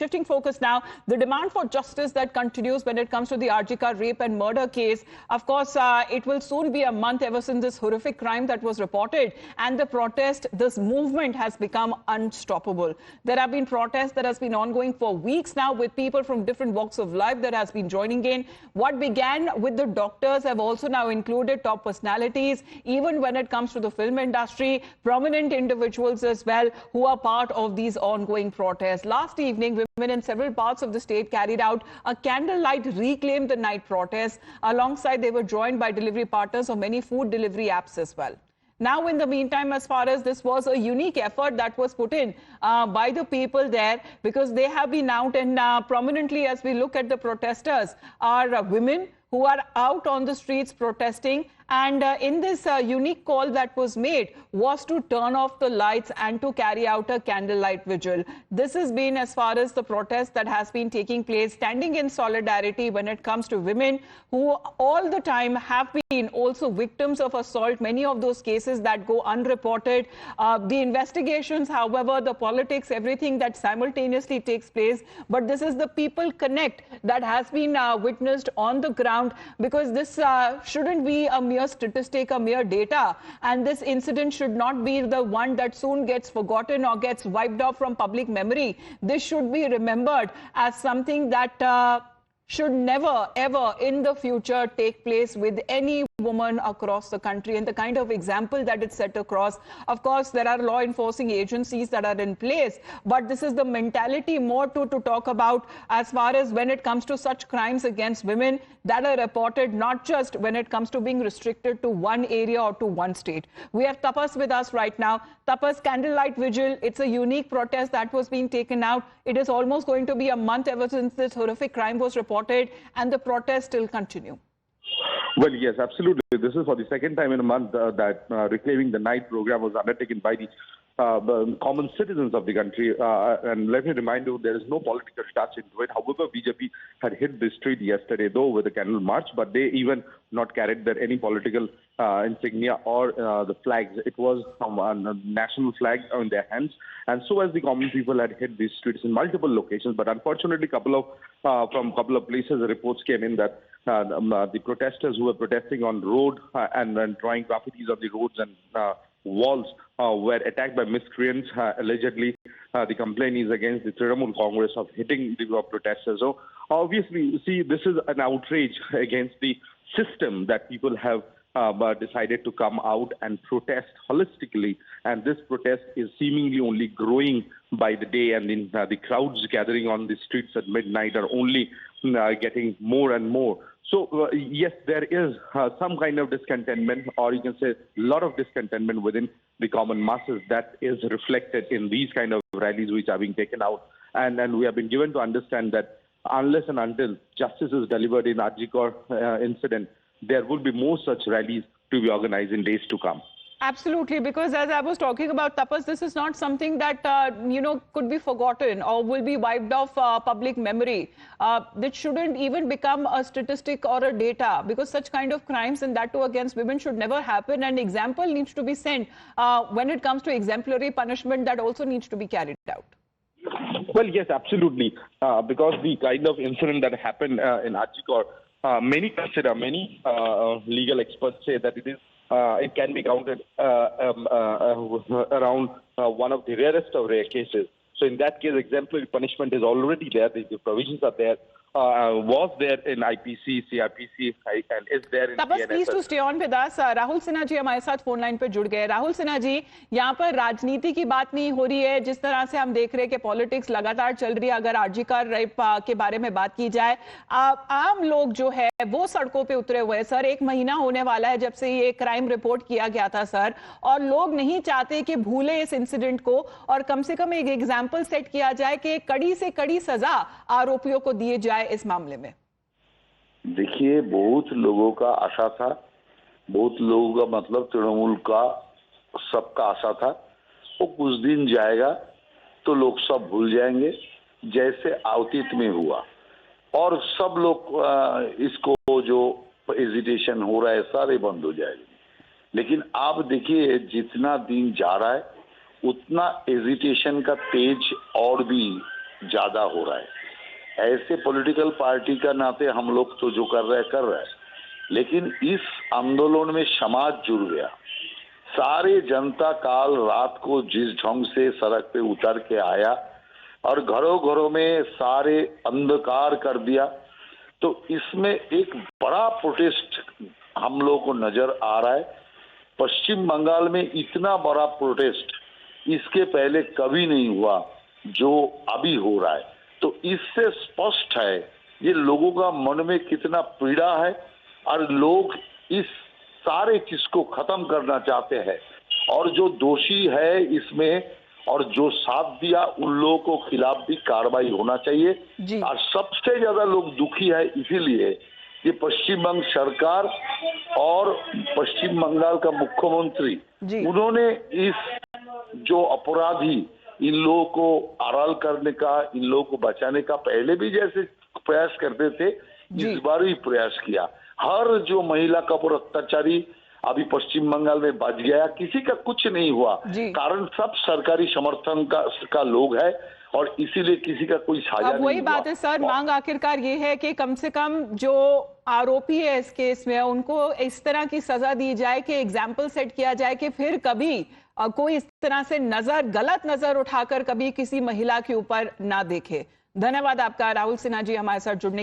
Shifting focus now, the demand for justice that continues when it comes to the RG rape and murder case. Of course, it will soon be a month ever since this horrific crime that was reported. And the protest, this movement has become unstoppable. There have been protests that has been ongoing for weeks now with people from different walks of life that has been joining in. What began with the doctors have also now included top personalities, even when it comes to the film industry, prominent individuals as well who are part of these ongoing protests. Last evening, women in several parts of the state carried out a candlelight reclaim the night protest. Alongside, they were joined by delivery partners of many food delivery apps as well. Now, in the meantime, as far as this was a unique effort that was put in by the people there, because they have been out and prominently, as we look at the protesters, are women who are out on the streets protesting. And in this unique call that was made was to turn off the lights and to carry out a candlelight vigil. This has been as far as the protest that has been taking place, standing in solidarity when it comes to women who all the time have been also victims of assault, many of those cases that go unreported. The investigations, however, the politics, everything that simultaneously takes place. But this is the people connect that has been witnessed on the ground, because this shouldn't be a mere statistic, a mere data, and this incident should not be the one that soon gets forgotten or gets wiped off from public memory. This should be remembered as something that should never, ever in the future take place with any woman across the country, and the kind of example that it set across. Of course, there are law enforcing agencies that are in place, but this is the mentality more to talk about as far as when it comes to such crimes against women that are reported, not just when it comes to being restricted to one area or to one state. We have Tapas with us right now. Tapas, candlelight vigil, it's a unique protest that was being taken out. It is almost going to be a month ever since this horrific crime was reported, and the protests still continue. Well, yes, absolutely. This is for the second time in a month that Reclaiming the Night program was undertaken by the common citizens of the country. And let me remind you, there is no political touch into it. However, BJP had hit the street yesterday, though, with a candle march, but they even not carried any political insignia or the flags. It was a national flag in their hands. And so as the common people had hit these streets in multiple locations, but unfortunately, from a couple of places, the reports came in that the protesters who were protesting on road and drawing graffitis on the roads and walls were attacked by miscreants. Allegedly, the complaint is against the Trinamool Congress of hitting the protesters. So obviously, you see, this is an outrage against the system that people have decided to come out and protest holistically. And this protest is seemingly only growing by the day, and the crowds gathering on the streets at midnight are only getting more and more. So, yes, there is some kind of discontentment, or you can say a lot of discontentment within the common masses that is reflected in these kind of rallies which are being taken out. And we have been given to understand that unless and until justice is delivered in RG incident, there will be more such rallies to be organized in days to come. Absolutely, because as I was talking about, Tapas, this is not something that, could be forgotten or will be wiped off public memory. That shouldn't even become a statistic or a data, because such kind of crimes, and that too against women, should never happen. An example needs to be sent when it comes to exemplary punishment that also needs to be carried out. Well, yes, absolutely. Because the kind of incident that happened in Archikor, many legal experts say that it can be counted around one of the rarest of rare cases. So in that case, exemplary punishment is already there. The provisions are there. Was there in IPC, CRPC, and is there in Tapas, please to stay on with us. Rahul Sinha ji हमारे साथ phone line पे जुड़ गए. राहुल सिन्हा जी, यहाँ पर राजनीति की बात नहीं हो रही है. जिस तरह से हम देख रहे हैं कि पॉलिटिक्स लगातार चल रही है. अगर आरजी रेप के बारे में बात की जाए, आम लोग जो है वो सड़कों पे उतरे हुए हैं. सर, 1 महीना होने वाला है जब से ये क्राइम रिपोर्ट किया गया था सर, और लोग नहीं चाहते कि भूले इस इंसिडेंट को, और कम से कम एक एग्जाम्पल सेट किया जाए कि कड़ी से कड़ी सजा आरोपियों को दिए जाए इस मामले में. देखिए, बहुत लोगों का आशा था, बहुत लोगों का मतलब तृणमूल का सबका आशा था वो कुछ दिन जाएगा तो लोग सब भूल जाएंगे, जैसे अतीत में हुआ, और सब लोग इसको जो एजिटेशन हो रहा है सारे बंद हो जाएंगे. लेकिन आप देखिए, जितना दिन जा रहा है उतना एजिटेशन का तेज और भी ज्यादा हो रहा है। ऐसे पॉलिटिकल पार्टी का नाते हम लोग तो जो कर रहे हैं, लेकिन इस आंदोलन में समाज जुड़ गया। सारे जनता काल रात को जिस ढंग से सड़क पे उतर के आया और घरों घरों में सारे अंधकार कर दिया, तो इसमें एक बड़ा प्रोटेस्ट हम लोग को नजर आ रहा है। पश्चिम बंगाल में इतना बड़ा प्रोटेस्ट इसके पहले कभी नहीं हुआ जो अभी हो रहा है। तो इससे स्पष्ट है ये लोगों का मन में कितना पीड़ा है और लोग इस सारे चीज को खत्म करना चाहते हैं, और जो दोषी है इसमें और जो साथ दिया उन लोगों को खिलाफ भी कार्रवाई होना चाहिए। और सबसे ज्यादा लोग दुखी है इसीलिए कि पश्चिम बंग सरकार और पश्चिम बंगाल का मुख्यमंत्री, उन्होंने इस जो अपराधी इन लोगों को आड़ाल करने का, इन लोगों को बचाने का पहले भी जैसे प्रयास करते थे, इस बार भी प्रयास किया। हर जो महिला का ऊपर अत्याचारी अभी पश्चिम बंगाल में बच गया, किसी का कुछ नहीं हुआ, कारण सब सरकारी समर्थन का लोग है और इसीलिए किसी का कोई साझा नहीं हुआ। वही बात है सर, मांग आखिरकार ये है कि कम से कम जो आरोपी है इस केस में उनको इस तरह की सजा दी जाए कि एग्जाम्पल सेट किया जाए कि फिर कभी कोई इस तरह से गलत नजर उठाकर कभी किसी महिला के ऊपर ना देखे। धन्यवाद आपका राहुल सिन्हा जी हमारे साथ जुड़ने